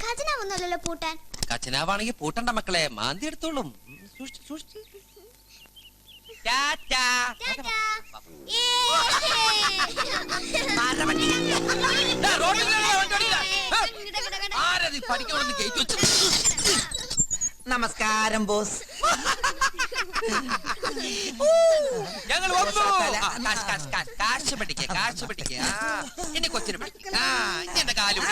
ഖജനാവൊന്നുമല്ലല്ലോ പൂട്ടാൻ. ഖജനാവാണെങ്കിൽ പൂട്ടണ്ട മക്കളെ, മാന്തി എടുത്തോളും. നമസ്കാരം ബോസ്. ഞങ്ങൾ കാശ് പഠിക്കേ എന്റെ കൊച്ചിന് പഠിക്കും. എന്റെ കാലം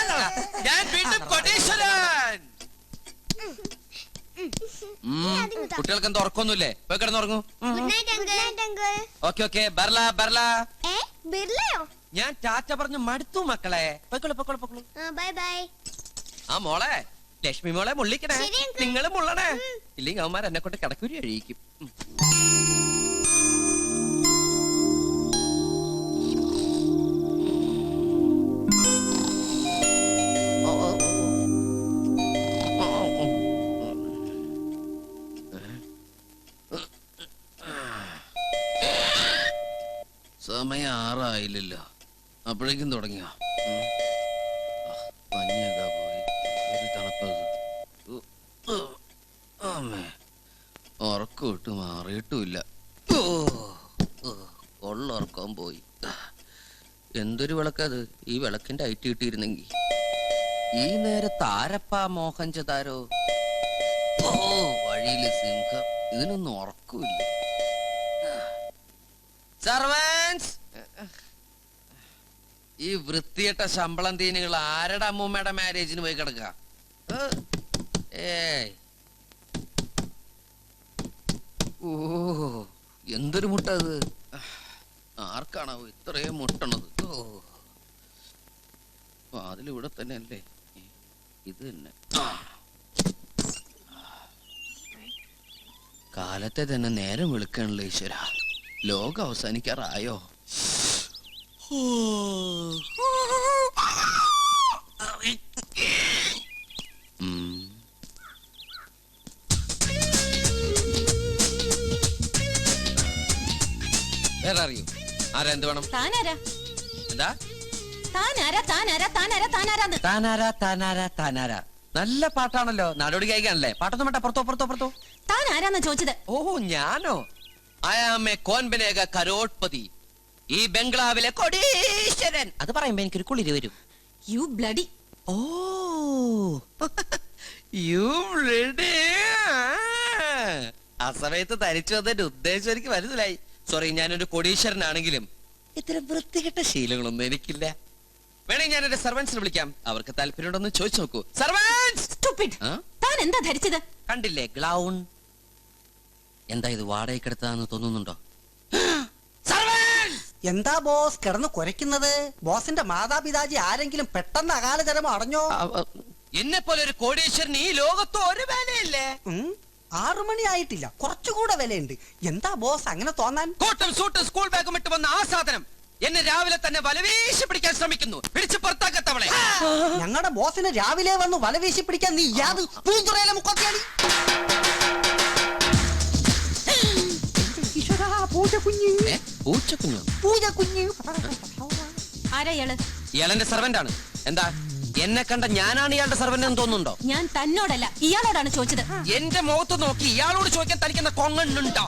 ഞാൻ വീണ്ടും കൊടീശ്വരൻ. കുട്ടികൾക്ക് എന്താ ഉറക്കൊന്നുമില്ലേ? പോയി കിടന്നുറങ്ങൂ. ഓക്കെ ഞാൻ ടാറ്റ പറഞ്ഞു മടുത്തു മക്കളെ. ആ മോളെ ലക്ഷ്മി മോളെ മുള്ളിക്കണേ. നിങ്ങള് മുള്ളണേ, ഇല്ലെങ്കിൽ അവന്മാർ എന്നെ കൊണ്ട് കിടക്കൂരി കഴിക്കും. സമയം 6 ആയില്ലല്ലോ, അപ്പോഴേക്കും തുടങ്ങിയോ? മഞ്ഞൊക്കെ പോയി, ഒരു തണുപ്പത്. ഉറക്കം ഇട്ട് മാറിയിട്ടുമില്ല. ഉറക്കം പോയി. എന്തൊരു വിളക്കത്! ഈ വിളക്കിന്റെ ഐറ്റ് കിട്ടിയിരുന്നെങ്കിൽ ഈ നേരത്ത് ആരപ്പാ മോഹൻചതാരോ? വഴിയില് സിംഹം. ഇതിനൊന്നും ഉറക്കമില്ല. സർവൻസ്, ഈ വൃത്തിയിട്ട ശമ്പളം തീനുകൾ ആരുടെ അമ്മൂമ്മയുടെ മാരേജിന് പോയി കിടക്കുക? ഓ, എന്തൊരു മുട്ട അത്! ആർക്കാണോ ഇത്രയും മുട്ടണത്? അതിലിവിടെ തന്നെ അല്ലേ? ഇത് തന്നെ കാലത്തെ തന്നെ നേരം വെളുക്കണല്ലോ ഈശ്വര. ലോകം അവസാനിക്കാറായോ? വേറെ അറിയൂ? ആരാ? എന്ത് വേണം? എന്താ താനാരാ? നല്ല പാട്ടാണല്ലോ, നാടോടി ഗായികയാണല്ലേ. പാട്ടൊന്നും വേണ്ട, പുറത്തോ. താൻ ആരാന്നാ ചോദിച്ചത്? ഓഹോ, ഞാനോ? I am a കോൻ ബനേഗ കരോട്ട്പതി, ഈ ബംഗ്ലാവിലെ കൊടീശ്വരൻ. അത് പറയുമ്പോ എനിക്കൊരു കുളിര് വരും. You bloody. Oh, you bloody. ആ സമയത്ത് തനിച്ചു വന്നതിന്റെ ഉദ്ദേശം എനിക്ക് മനസ്സിലായി. സോറി, ഞാനൊരു കൊടീശ്വരനാണെങ്കിലും ഇത്തരം വൃത്തികെട്ട ശീലങ്ങളൊന്നും എനിക്കില്ല. വേണേ ഞാൻ എന്റെ സർവൻസിനെ വിളിക്കാം, അവർക്ക് താല്പര്യമുണ്ടോന്ന് ചോദിച്ചു നോക്കൂ. സർവൻസ്! താൻ എന്താ ധരിച്ചത്? കണ്ടില്ലേ, ഗ്ലൗൺ. എന്താ ഇത് വാടകയ്ക്കെടുത്താന്ന് തോന്നുന്നുണ്ടോ? എന്താ ബോസ് കിടന്ന് കുരയ്ക്കുന്നത്? ബോസിന്റെ മാതാപിതാജി ആരെങ്കിലും പെട്ടെന്ന് അകാലചരമം അടഞ്ഞോ? എന്നെ പോലെ ഒരു കോടീശ്വരൻ ഈ ലോകത്ത് ഒരു വിലയില്ലേ? 6 മണി ആയിട്ടില്ല, കുറച്ചുകൂടെ വിലയുണ്ട്. എന്താ ബോസ് അങ്ങനെ തോന്നാൻ? കോട്ടും സൂട്ടും സ്കൂൾ ബാഗും ഇട്ട് വന്ന ആ സാധനം എന്നെ രാവിലെ തന്നെ വലവീശി പിടിക്കാൻ ശ്രമിക്കുന്നു. പിടിച്ച് പുറത്താക്കത്തവളെ. ഞങ്ങളുടെ ബോസിനെ രാവിലെ വന്ന് വലവീശി പിടിക്കാൻ നീ യാത് പൂന്തുറയിലെ മുക്കൊക്കെയാണ്. ഇയാളെന്റെ സെർവന്റ് ആണ്. എന്താ, എന്നെ കണ്ട ഞാനാണ് ഇയാളുടെ സെർവന്റ് എന്ന് തോന്നുന്നുണ്ടോ? ഞാൻ തന്നോടല്ല ഇയാളോടാണ് ചോദിച്ചത്. എന്റെ മുഖത്ത് നോക്കി ഇയാളോട് ചോദിക്കാൻ തനിക്കുന്ന കൊങ്ങണ്ണുണ്ടോ?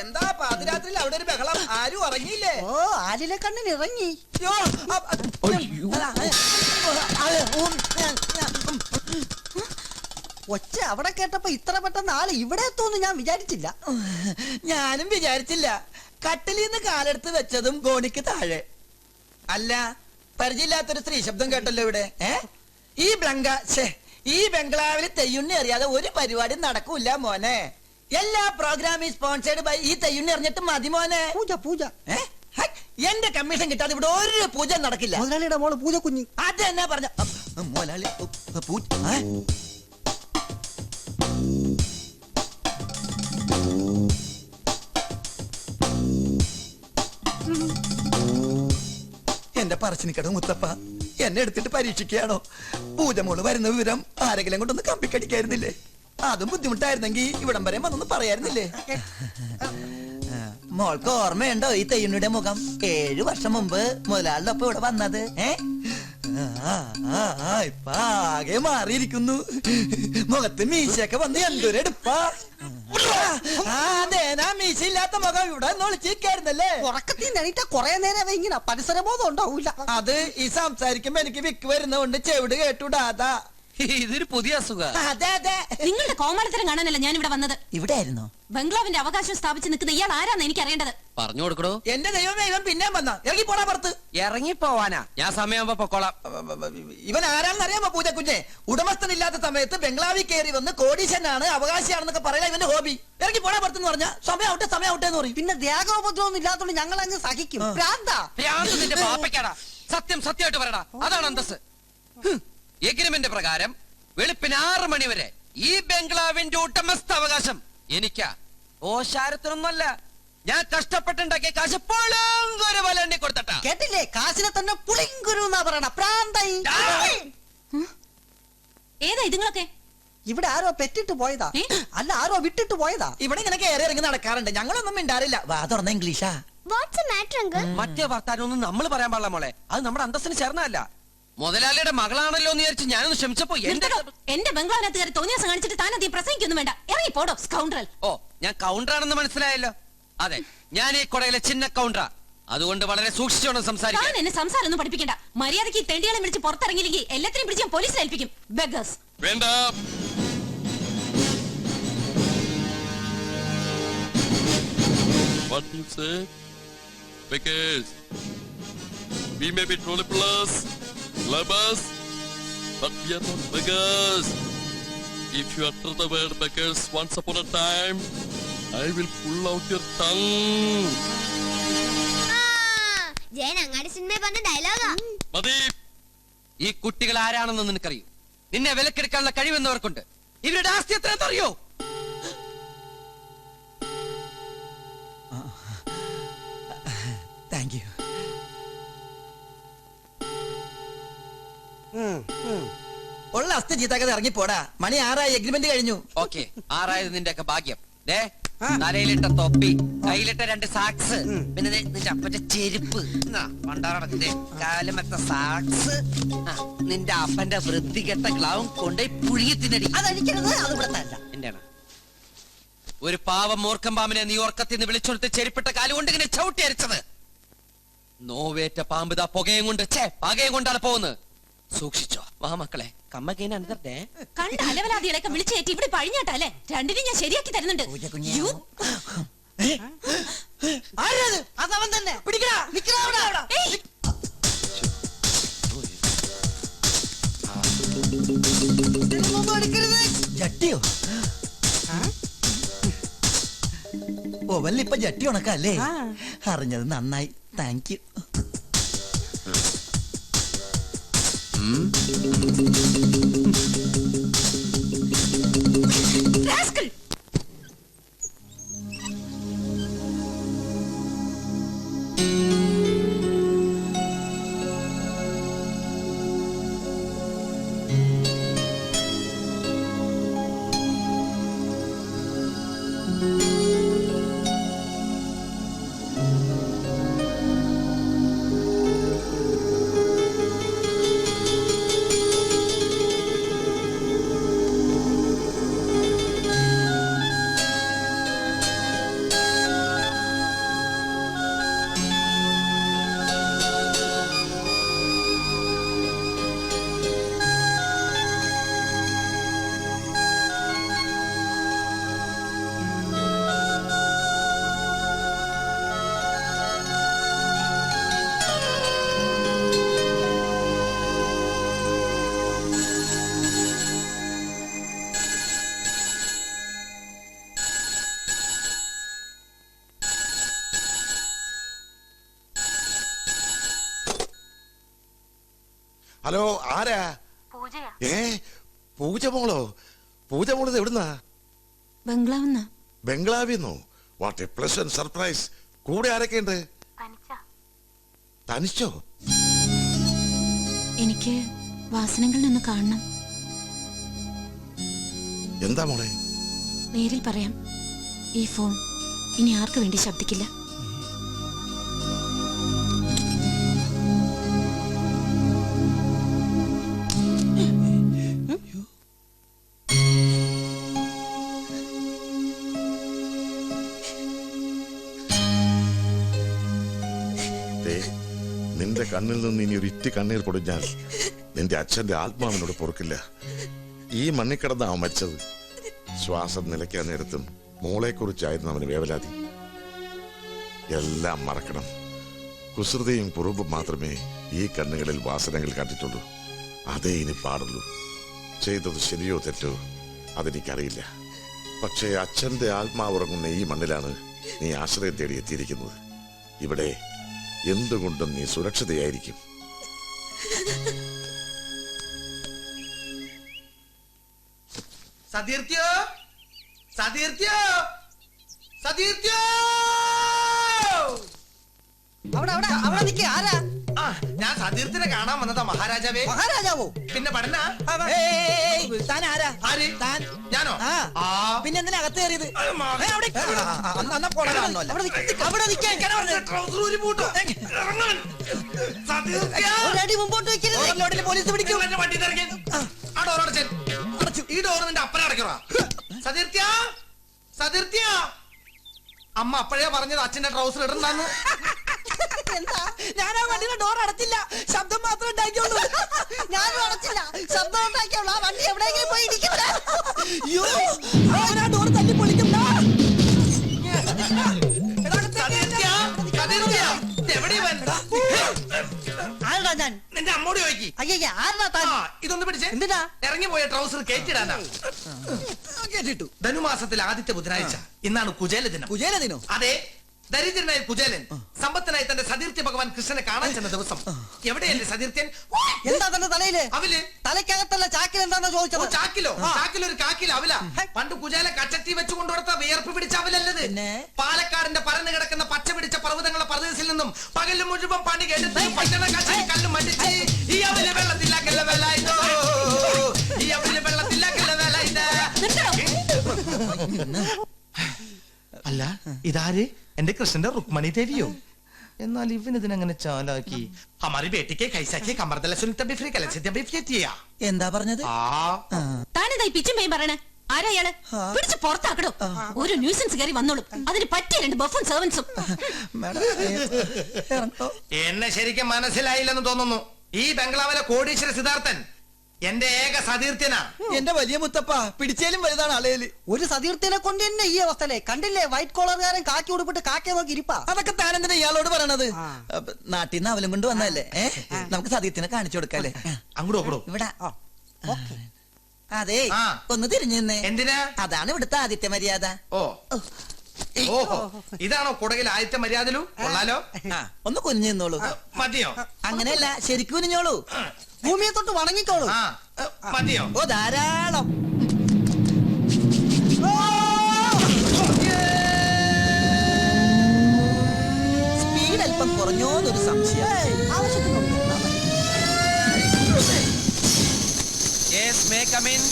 എന്താ പാതിരാത്രിയിൽ അവിടെ ഒരു ബഹളം? ആരും ഇറങ്ങിയില്ലേ? ഓ, ആലിലെ കണ്ണിന് ഇറങ്ങി. ഒച്ച അവിടെ കേട്ടപ്പോ ഇത്ര പെട്ടെന്ന് ആള് ഇവിടെ എത്തുമെന്ന് ഞാൻ വിചാരിച്ചില്ല. ഞാനും വിചാരിച്ചില്ല. കട്ടിലിൽ നിന്ന് കാലെടുത്ത് വെച്ചതും ഗോണിക്ക് താഴെ. അല്ല, പരിചയമില്ലാത്തൊരു സ്ത്രീ ശബ്ദം കേട്ടല്ലോ ഇവിടെ. ഈ ബംഗ്ലാവിൽ തെയ്യുണ്ണി അറിയാതെ ഒരു പരിപാടി നടക്കൂല മോനെ. എല്ലാ പ്രോഗ്രാമും സ്പോൺസേഡ് ബൈ ഈ തെയ്യുണ്ണി അറിഞ്ഞിട്ട് മതി മോനെ. പൂജ എന്റെ കമ്മീഷൻ കിട്ടാതെ ഇവിടെ ഒരു പൂജ നടക്കില്ല. മുതലാളിയുടെ മോള് പൂജ കുഞ്ഞി. അത് എന്നാ പറഞ്ഞ മോലാളി പൂജ. എന്റെ പറശ്ശിനിക്കട മുത്തപ്പ എന്നെ എടുത്തിട്ട് പരീക്ഷിക്കുകയാണോ? പൂജമോള് വരുന്ന വിവരം ആരെങ്കിലും കൊണ്ടൊന്ന് കമ്പിക്കടിക്കായിരുന്നില്ലേ? അതും ബുദ്ധിമുട്ടായിരുന്നെങ്കിൽ ഇവിടം വരെ വന്നൊന്ന് പറയായിരുന്നില്ലേ? മോൾക്ക് ഓർമ്മയുണ്ടോ ഈ തെയ്യുണ്ണിയുടെ മുഖം? 7 വർഷം മുമ്പ് മുതലാളിയുടെ ഒപ്പം ഇവിടെ വന്നത്? ഇപ്പൊ ആകെ മാറിയിരിക്കുന്നു. മുഖത്ത് മീശയൊക്കെ വന്ന് എന്തൊരെടുപ്പാ. മീശ ഇല്ലാത്ത മുഖം ഇവിടെ ഒളിച്ചിരിക്കായിരുന്നല്ലേ. ഉറക്കത്തിൽ നിന്നിട്ട് കൊറേ നേരം ഇങ്ങനെ പരിസരബോധം ഉണ്ടാവൂല. അത് ഈ സംസാരിക്കുമ്പോ എനിക്ക് വിക്ക് വരുന്നോണ്ട് ചെവിട് കേട്ടുടാതാ. ഇതൊരു പുതിയ അസുഖ. അതെ അതെ. നിങ്ങളുടെ കോമാളിത്തരം കാണാനല്ല ഞാൻ ഇവിടെ വന്നത്. ഇവിടെ ആയിരുന്നോ? ബംഗ്ലാവിന്റെ അവകാശം സ്ഥാപിച്ച് നിൽക്കുന്ന ഇയാൾ ആരാന്ന് എനിക്ക് അറിയേണ്ടത്. പറഞ്ഞു കൊടുക്കണോ? എന്റെ ദൈവമേ, ഇവൻ പിന്നെ വന്ന ഇറങ്ങി പോടാ പുറത്ത്. ഇറങ്ങിപ്പോവാനാ? ഞാൻ സമയമാകുമ്പോ പൊക്കോളാം. ഇവൻ ആരാണെന്ന് അറിയാമോ പൂജക്കുഞ്ഞെ? ഉടമസ്ഥനില്ലാത്ത സമയത്ത് ബംഗ്ലാവിൽ കയറി വന്ന് കോടീശനാണ് അവകാശിയാണെന്നൊക്കെ പറയാ ഇവന്റെ ഹോബി. ഇറങ്ങി പോടാ പുറത്തെന്ന് പറഞ്ഞാ സമയാവട്ടെ എന്ന് പറയും. പിന്നെ ദേഹോപദ്രവം ഇല്ലാത്തോണ്ട് ഞങ്ങൾ അങ്ങ് സഹിക്കും. ഭ്രാന്താ. ഭ്രാന്ത് നിന്റെ പാപ്പയ്ക്കാടാ. സത്യമായിട്ട് പറയടാ. അതാണ് അന്തസ്. എഗ്രിമെന്റ് പ്രകാരം വെളുപ്പിന് 6 മണി വരെ ഈ ബംഗ്ലാവിന്റെ ഉടമസ്ഥ അവകാശം എനിക്കാ. ഓശാരത്തിനൊന്നുമല്ല. ഞാൻ കഷ്ടപ്പെട്ടുണ്ടാക്കിയ കാശ് പൊളങ്കൊരു പോലെ എണ്ണി കൊടുത്തട്ടാ. കേട്ടില്ലേ? കാശിനെ തന്നെ പുളിങ്കുരു എന്നാ പറയണ. പ്രാന്തായി. ഏതാ ഇതുങ്ങളൊക്കെ? ഇവിടെ ആരോ പെറ്റിട്ട് പോയതാ. ഏ? അല്ല, ആരോ വിട്ടിട്ട് പോയതാ. ഇവിടെ ഇങ്ങനെ കയറി ഇറങ്ങി നടക്കാറുണ്ട്. ഞങ്ങളൊന്നും മിണ്ടാറില്ല. വാ തുറന്ന ഇംഗ്ലീഷാ. മറ്റേ വർത്താനൊന്നും നമ്മൾ പറയാൻ പാടില്ല മോളെ. അത് നമ്മുടെ അന്തസ്സിന് ചേർന്നതല്ല. മുതലാളിയുടെ മകളാണല്ലോ എന്ന് വിചാരിച്ച് ഞാനൊന്ന് ക്ഷമിച്ചപ്പോ എന്റെ ബംഗ്ലാവിനകത്ത് കയറി തോന്നിയാസം കാണിച്ചിട്ട് താനത് പ്രസംഗിക്കൊന്നും വേണ്ട. ഇറങ്ങി പോടോ സ്കൗണ്ടറൽ. ഓ, ഞാൻ കൗണ്ടറാണെന്ന് മനസ്സിലായല്ലോ. അതെ, ഞാൻ ഈ കൊടയിലെ ചിന്ന കൗണ്ടറാ. അതുകൊണ്ട് വളരെ സൂക്ഷിച്ചോണം സംസാരിക്കാൻ. താൻ എന്നെ സംസാരം ഒന്നും പഠിപ്പിക്കണ്ട. മര്യാദയ്ക്ക് ഈ തെണ്ടികളെ വിളിച്ച് പുറത്തിറങ്ങിയില്ലെങ്കിൽ എല്ലാത്തിനും പിടിച്ച് ഞാൻ പോലീസിൽ ഏൽപ്പിക്കും. ബെഗേഴ്സ്. വേണ്ട. What you say? Because we may be trolley plus, lovers, but we are not beggars. If you utter the word beggars once upon a time, I will pull out your tongue. Jayan അങ്ങാടി സിനിമയിൽ പറഞ്ഞ ഡയലോഗാ. മതി. ഈ കുട്ടികൾ ആരാണെന്ന് നിനക്കറിയോ? നിന്നെ വിലക്കെടുക്കാനുള്ള കഴിവെന്നവർക്കുണ്ട്. ഇവരുടെ ആസ്തി എത്രയെന്ന് അറിയോ? Thank you. ഉള്ള അസ്ഥി ചീത്താക്കത് ഇറങ്ങി പോടാ. മണി 6 എഗ്രിമെന്റ് കഴിഞ്ഞു. ഓക്കെ, 6 നിന്റെ ഒക്കെ ഭാഗ്യം. ദേ, തലയിലിട്ട തൊപ്പി, കയ്യിലിട്ട 2 സാക്സ്, പിന്നെ ദേ നിന്റെ അപ്പന്റെ ചെരുപ്പ്, കാലുമത്തെ സാക്സ്, നിന്റെ അപ്പന്റെ വൃത്തികെട്ട ഗ്ലൗം കൊണ്ട് പുഴുകി തിന്നടി. അതടിക്കരുത്. അത് ഇവിടത്തെ അല്ല. എന്താണ്? ഒരു പാവം മൂർഖം പാമ്പിനെ നീ ഉറക്കത്തിൽ നിന്ന് വിളിച്ചെടുത്ത് ചെരുപ്പിട്ട കാലുകൊണ്ട് ഇങ്ങനെ ചവിട്ടി അരിച്ചത്. നോവേറ്റ പാമ്പ് ദാ പുകയും കൊണ്ട് പകയും കൊണ്ടാണ് പോകുന്നത്. സൂക്ഷിച്ചോ. വാ മക്കളെ, കമ്മകേനെ അനുതരട്ടെ. കണ്ട അലവലാദികളൊക്കെ വിളിച്ചേറ്റി ഇവിടെ പഴിഞ്ഞാട്ടല്ലേ. രണ്ടിനും ഞാൻ ശരിയാക്കി തരുന്നുണ്ട്. You. അതവൻ തന്നെ. പിടിക്കടാ. നിക്കടാ അവിടെ. ഏയ്, ഇതിലൊന്നും എടുക്കരുത്. ജട്ടിയോ? ഓ, വല്ലിപ്പ ജട്ടി ഉണക്കല്ലേ? അറിഞ്ഞത് നന്നായി. Thank you. rascal. ഹലോ, ആരാ? പൂജമോളോ? പൂജമോളത് എവിടുന്നാ? ബംഗ്ലാവെന്നാ. ബംഗ്ലാവിന്നോ? What a pleasant surprise. കൂടെ ആരൊക്കെയുണ്ട്? തനിച്ചോ? എനിക്ക് വാസനകളിലൊന്ന് കാണണം. എന്താ മോളെ? നേരിൽ പറയാം. ഈ ഫോൺ ഇനി ആർക്കു വേണ്ടി ശബ്ദിക്കില്ല. നിന്റെ കണ്ണിൽ നിന്ന് ഇനി ഒരു ഇറ്റി കണ്ണീർ പൊടിഞ്ഞാൽ നിന്റെ അച്ഛന്റെ ആത്മാവിനോട് പൊറുക്കില്ല. ഈ മണ്ണിൽ കിടന്ന അവൻ മരിച്ചത്. ശ്വാസം നിലയ്ക്കാൻ നേരത്തും മോളെ കുറിച്ചായിരുന്നു അവന് വേവലാതി. എല്ലാം മറക്കണം. കുസൃതിയും കുറുമ്പും മാത്രമേ ഈ കണ്ണുകളിൽ വാസനകൾ കണ്ടിട്ടുള്ളൂ. അതേ ഇനി പാടുള്ളൂ. ചെയ്തത് ശരിയോ തെറ്റോ അതെനിക്കറിയില്ല. പക്ഷേ അച്ഛന്റെ ആത്മാവ് ഉറങ്ങുന്ന ഈ മണ്ണിലാണ് നീ ആശ്രയം തേടി എത്തിയിരിക്കുന്നത്. ഇവിടെ എന്തുകൊണ്ടും നീ സുരക്ഷിതയായിരിക്കും. സതീർത്യോ സതീർത്യോ സതീർത്യോ അവിടെ നിൽക്കുക. ആരാ? ആ, ഞാൻ സതീർത്ഥിനെ കാണാൻ വന്നതാ മഹാരാജാവേ. മഹാരാജാവോ? പിന്നെ പഠന താൻ ആരാ? ആര്? താൻ ഞാനോ? ആ. ആ. പിന്നെ എന്തിനാ അകത്ത് കയറിയത്? അവിടെ അവിടെ നിൽക്കാൻ ട്രൗസർ ഊരി പൂട്ടോ. ഇറങ്ങാൻ. സതീർത്യാ. ഒരടി മുമ്പോട്ട് വെക്കരുത്. ഓവർലോഡിൽ പോലീസ് പിടിക്കും. എന്റെ വണ്ടി തിരക്കി. ആ ഡോർ അടച്ചേ. ഈ ഡോർ നിന്റെ അപ്പനെ അടയ്ക്കണോ? സതീർത്യാ, സതീർത്യാ. അമ്മ അപ്പോഴേ പറഞ്ഞത് അച്ഛന്റെ ട്രൗസർ ഇടണ്ടെന്ന്. എന്താ? ഞാൻ ആ വണ്ടിയുടെ ഡോർ അടച്ചില്ല, ശബ്ദം മാത്രം ഉണ്ടാക്കിയുള്ളൂ. ഞാനും അടച്ചില്ല, ശബ്ദം ഉണ്ടാക്കിയുള്ളൂ. ആ വണ്ടി എവിടെയെങ്കിലും പോയി ഇരിക്കില്ല. അയ്യോ, അവൻ ആ ഡോർ തല്ലി പൊളിക്കും. സതീർത്യാ, സതീർത്യാ. ഇതെവിടെയാ ഇവൻ? ആരടാ ഞാൻ? നിന്റെ അമ്മോട് ചോദിക്കി. അയ്യ ആരടാ താൻ? ആ, ഇതൊന്ന് പിടിച്ചേ. എന്തിനാ? ഇറങ്ങി പോയ ട്രൗസർ കയറ്റിടാനാ. കേട്ടിട്ടു. ധനുമാസത്തിൽ ആദ്യത്തെ ബുധനാഴ്ച. ഇന്നാണ് കുചേല ദിനം. കുചേലതിനോ? അതെ, ദരിദ്രനായ കുചേലൻ സമ്പത്തനായി തന്റെ സതീർത്ഥ്യ ഭഗവാൻ കൃഷ്ണനെ കാണാൻ ചെന്ന ദിവസം. എവിടെയല്ലേ സതീർത്ഥ്യൻ? എന്താ തന്റെ തലയില്? അവല്. തലയ്ക്കകത്തല്ല ചാക്കിൽ എന്താന്നാ ഓ, ചോദിച്ചത്? ചാക്കിലോ? ചാക്കിലൊരു കാക്കില അവല. പണ്ട് കുചേല കച്ചത്തി വെച്ച് കൊണ്ടുകൊടുത്ത വിയർപ്പ് പിടിച്ച അവലല്ലത്. പിന്നെ? പാലക്കാടിന്റെ പരന്നു കിടക്കുന്ന പച്ച പിടിച്ച പർവ്വതങ്ങളുടെ പ്രദേശത്തിൽ നിന്നും പകല് മുഴുവൻ പണി കേട്ട് പച്ചണ കച്ചി കല്ല് മണ്ടിച്ച് ഈ അവല് വെള്ളത്തിലാക്കല്ല വേലായിട്ടോ. ഈ അവല് വെള്ളത്തിലാക്കല്ല വേലായിട്ടാ. അല്ല, ഇതാര്? എന്റെ കൃഷ്ണന്റെ റുക്മണി ദേവിയോ? എന്നാൽ ഇവൻ ഇതിനങ്ങനെ ചാലാക്കി. ഹമാരി ബേട്ടിക്ക് കൈസാക്കി കമർദല സുനിത ബിഫ്രി കലസിത ബിഫ്രിയത്തിയാ. എന്താ പറഞ്ഞത്? താനെന്തായി പിച്ചും പേയും പറയണേ? ആരാ ഇയാള്? പിടിച്ച് പുറത്താക്കടോ. ഒരു ന്യൂസൻസ് കയറി വന്നോളും. അതിന് പറ്റിയ രണ്ട് ബഫും സെർവൻസും. എന്നെ ശരിക്കും മനസ്സിലായില്ലെന്ന് തോന്നുന്നു. ഈ ബംഗ്ലാവിലെ കോടീശ്വര സിദ്ധാർത്ഥൻ എന്റെ ഏക സതീർത്ഥ്യനാ. എന്റെ വലിയ മുത്തപ്പ, പിടിച്ചാലും വലുതാണ് അളയല്. ഒരു സതീർത്ഥ്യനെ കൊണ്ട് തന്നെ ഈ അവസ്ഥയിലെ കണ്ടില്ലേ? വൈറ്റ് കോളറുകാരൻ കാക്കി ഉടുപ്പിട്ട് കാക്കയെ നോക്കി ഇരിപ്പാ. അതൊക്കെ താനെന്തിനാ ഇയാളോട് പറയണത്? നാട്ടിൽ നിന്ന് അവലും കൊണ്ട് വന്നല്ലേ. നമുക്ക് സതീർത്ഥ്യനെ കാണിച്ചു കൊടുക്കാല്ലേ? അങ്ങോട്ടോ ഇവിടെ ഓക്കേ. അതെ, ആ. ഒന്ന് തിരിഞ്ഞു നിന്നേ. എന്തിനാ? അതാണ് ഇവിടുത്തെ ആദിത്യ മര്യാദ. ഓ, ഓഹോ, ഇതാണോ കുടകിൽ ആദ്യത്തെ മര്യാദലു? കൊള്ളാലോ. ഒന്ന് കുനിഞ്ഞു നിന്നോളൂ. മതിയോ? അങ്ങനെയല്ല, ശരിക്കും കുനിഞ്ഞോളൂ. ഭൂമിയെ തൊട്ട് വണങ്ങിക്കോളൂ. ആ, മതിയോ? ഓ, ധാരാളം. സ്പീഡ് അല്പം കുറഞ്ഞോന്നൊരു സംശയം. ആവശ്യത്തിനുണ്ട്. Yes, may come in.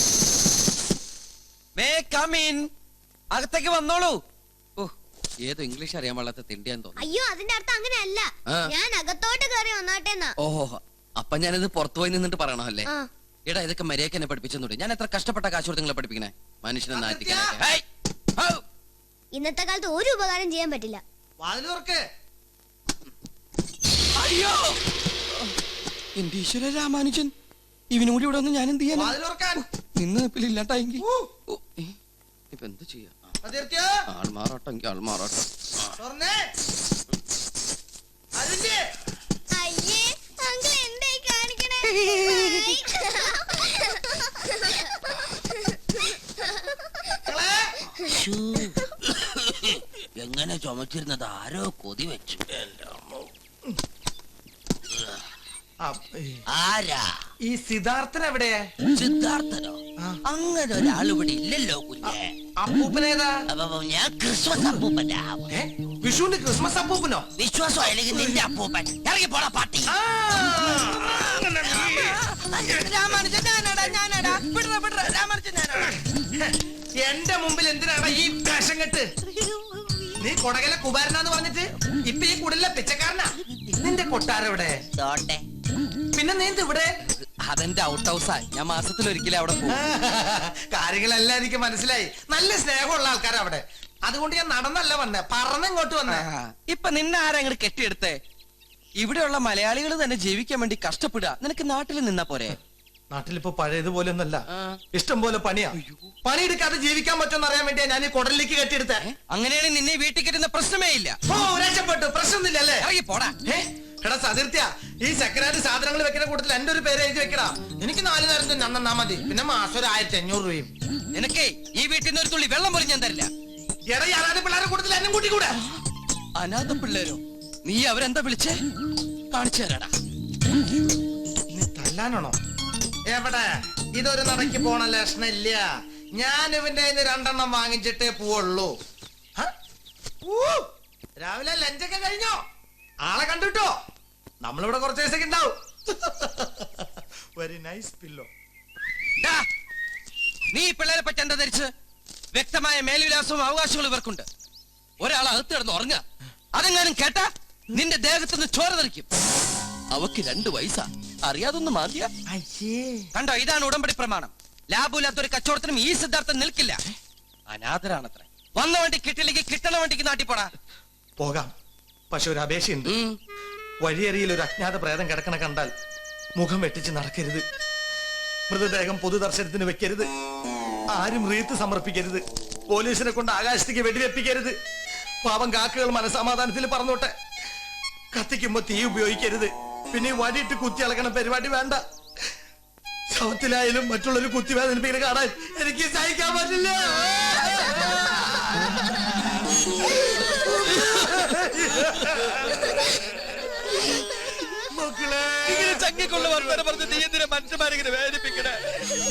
May come in. അകത്തേക്ക് വന്നോളൂ. ഓ, ഏതോ ഇംഗ്ലീഷ് അറിയാൻ പാടാത്ത തിണ്ടിയാൻ തോന്നുന്നു. അയ്യോ അതിന്റെ അർത്ഥം അങ്ങനെയല്ല. ആ. ഞാൻ അകത്തോട്ട് കയറി വന്നോട്ടെന്നാ. ഓഹോ, അപ്പൊ ഞാനിത് പുറത്തു പോയി നിന്നിട്ട് പറയണോ അല്ലേ? ആ. എടാ, ഇതൊക്കെ മര്യാദക്ക് എന്നെ പഠിപ്പിച്ചെന്നൂടെ? ഞാൻ എത്ര കഷ്ടപ്പെട്ട കാശ് കൊടുത്ത് നിങ്ങളെ പഠിപ്പിക്കണേ? മനുഷ്യനെ സത്യ. നാറ്റിക്കാനൊക്കെ. ഹേയ്! ഹൗ! ഇന്നത്തെ കാലത്ത് ഒരു ഉപകാരം ചെയ്യാൻ പറ്റില്ല. വാതിലോർക്ക്. അയ്യോ! എന്റെ ഈശ്വര രാമാനുജൻ, ഇവനൂടി ഇവിടെ വന്ന് ഞാൻ എന്ത് ചെയ്യാൻ? വാതിലോർക്കാൻ. നിന്ന് നിപ്പിലില്ലാട്ടായെങ്കിൽ ഇപ്പൊ എന്ത് ചെയ്യാ? സതീർത്യാ. ആൾമാറാട്ടെങ്കിൽ ആൾമാറാട്ടം. തുറന്നേ. അരുണ്യേ. അയ്യേ അങ്കിൾ എന്തായി കാണിക്കണേ? മക്കളെ. എങ്ങനെ ചുമച്ചിരുന്നത് ആരോ കൊതി വെച്ചു. ആ, ആരാ? ഈ സിദ്ധാർത്ഥൻ എവിടെ? സിദ്ധാർത്ഥനോ? അങ്ങനെ ഒരാൾ ഇവിടെ ഇല്ലല്ലോ കുഞ്ഞെ. അപ്പൂപ്പനേതാ? അപ്പൊ ഞാൻ ക്രിസ്മസ് അപ്പൂപ്പന്റെ ഏ? വിഷുവിന്റെ ക്രിസ്മസ് അപ്പൂപ്പനോ? വിശ്വാസം അല്ലെങ്കിൽ നിന്റെ അപ്പൂപ്പൻ. ഇറങ്ങി പോടാ പാട്ടി. ആ, അങ്ങനെ രാമാനുജൻ ഞാനാടാ, ഞാനാടാ. വിടറ, വിടറ, രാമാനുജൻ ഞാനാടാ. എന്റെ മുമ്പിൽ എന്തിനാണ് ഈ വേഷം കെട്ട്? നീ കൊടകലെ കുബാരനാന്ന് പറഞ്ഞിട്ട് ഇപ്പൊ ഈ കുടിലെ പിച്ചക്കാരനാ. നിന്റെ കൊട്ടാരെവിടെ? പിന്നെ നീ ഇവിടെ? അതെന്റെ ഔട്ട് ഹൗസാ. ഞാൻ മാസത്തിൽ ഒരിക്കലും അവിടെ പോകും. കാര്യങ്ങളെല്ലാം എനിക്ക് മനസ്സിലായി. നല്ല സ്നേഹമുള്ള ആൾക്കാരാ അവിടെ. അതുകൊണ്ട് ഞാൻ നടന്നല്ല വന്നേ, പറന്നിങ്ങോട്ട് വന്നേ. ഇപ്പൊ നിന്നെ ആരാ അങ്ങോട്ട് കെട്ടിയെടുത്തേ? ഇവിടെയുള്ള മലയാളികൾ തന്നെ ജീവിക്കാൻ വേണ്ടി കഷ്ടപ്പെടുക. നിനക്ക് നാട്ടിൽ നിന്നാ പോരെ? നാട്ടിലിപ്പോ പഴയതുപോലെ ഒന്നല്ല, ആ. ഇഷ്ടം പോലെ പണിയാ. പണിയെടുക്കാതെ ജീവിക്കാൻ പറ്റുമെന്ന് അറിയാൻ വേണ്ടിയാ ഞാൻ ഈ കുടലിലേക്ക് കെട്ടിയെടുത്തേ. അങ്ങനെയാണെങ്കിൽ നിന്നെ വീട്ടിൽ കെട്ടുന്ന പ്രശ്നമേ ഇല്ല. ഓ, രക്ഷപ്പെട്ടു, പ്രശ്നമൊന്നുമില്ലല്ലേ? ഇറങ്ങി പോടാ. എടാ സതീർത്യ, ഈ സെക്രട്ടറി സാധനങ്ങൾ വെക്കുന്ന കൂട്ടത്തിൽ എന്റെ ഒരു പേര് എഴുതി വെക്കടാ. എനിക്ക് 4 നേരത്തെ നന്നാ മതി. പിന്നെ മാസം ഒരു 1500 രൂപയും. നിനക്കേ ഈ വീട്ടിൽ നിന്ന് ഒരു തുള്ളി വെള്ളം പോലും ഞാൻ തരില്ല. എടാ, ഈ അനാഥ പിള്ളേരെ കൂട്ടത്തിൽ എന്നെ കൂട്ടിക്കൂടെ? അനാഥ പിള്ളേരോ? നീ അവരെന്താ വിളിച്ചേ? കാണിച്ചു തരാടാ. നീ തല്ലാനാണോ? എവിടെ? ഇതൊരു നടക്ക് പോണ ലക്ഷണം ഇല്ല. ഞാൻ ഇവന്റെ കയ്യിന്ന് 2 എണ്ണം വാങ്ങിച്ചിട്ടേ പോവുള്ളൂ. ഹ? ഊ! രാവിലെ ലഞ്ചൊക്കെ കഴിഞ്ഞോ? ആളെ കണ്ടിട്ടോ? നമ്മളിവിടെ കുറച്ച് ദിവസമൊക്കെ ഉണ്ടാവും. Very nice pillow. ഡാ, നീ ഈ പിള്ളേരെ പറ്റി എന്താ ധരിച്ച്? വ്യക്തമായ മേൽവിലാസവും അവകാശങ്ങളും ഇവർക്കുണ്ട്. ഒരാൾ അകത്ത് കിടന്ന് ഉറങ്ങുക, അതെങ്ങാനും കേട്ടാ നിന്റെ ദേഹത്തുനിന്ന് ചോര തെറിക്കും. അവക്ക് 2 വയസ്സാ, അറിയാതൊന്നും മാതിയ. അയ്യേ, കണ്ടോ, ഇതാണ് ഉടമ്പടി പ്രമാണം. ലാഭമില്ലാത്തൊരു കച്ചവടത്തിനും ഈ സിദ്ധാർത്ഥം നിൽക്കില്ല. അനാഥരാണത്ര. വന്ന വണ്ടി കിട്ടില്ലെങ്കിൽ കിട്ടണ വണ്ടിക്ക് നാട്ടിപ്പോടാ. പോകാം. പക്ഷെ ഒരു അപേക്ഷയുണ്ട്. വഴിയരിയിൽ ഒരു അജ്ഞാത പ്രേതം കിടക്കണ കണ്ടാൽ മുഖം വെട്ടിച്ച് നടക്കരുത്. മൃതദേഹം പൊതുദർശനത്തിന് വെക്കരുത്. ആരും റീത്ത് സമർപ്പിക്കരുത്. പോലീസിനെ കൊണ്ട് ആകാശത്തേക്ക് വെടിവെപ്പിക്കരുത്. പാവം കാക്കകൾ മനസമാധാനത്തിൽ പറഞ്ഞോട്ടെ. കത്തിക്കുമ്പോ തീ ഉപയോഗിക്കരുത്. പിന്നെ ഈ വടിയിട്ട് കുത്തി അളക്കണ പരിപാടി വേണ്ട. ശവത്തിലായാലും മറ്റുള്ളൊരു കുത്തി വേദനിപ്പിക്കുന്ന കാണാൻ എനിക്ക് സഹിക്കാൻ പറ്റില്ല. മക്കളെ,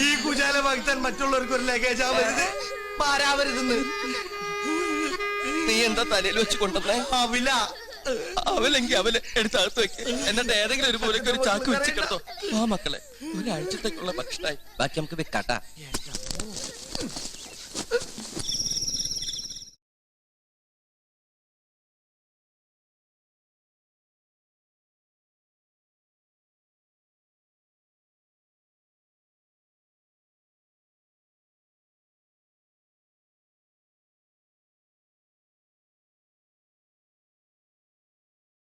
ഈ കുചാല ഭക്തൻ മറ്റുള്ളവർക്ക് ഒരു ലഗേജ് ആവരുത്, പാരാവരുതെന്ന്. നീ എന്താ തലയിൽ വെച്ച് കൊണ്ടുവന്നേ? ആവില്ല. അവലെങ്കി അവല് എടുത്തകത്ത് വെക്ക്. എന്നിട്ട് ഏതെങ്കിലും ഒരു മൂലയ്ക്ക് ഒരു ചാക്ക് വെച്ച് കിടത്തോ. ആ മക്കളെ, ഒരാഴ്ചത്തേക്കുള്ള ഭക്ഷണമായി. ബാക്കി നമുക്ക് വെക്കാട്ടാ.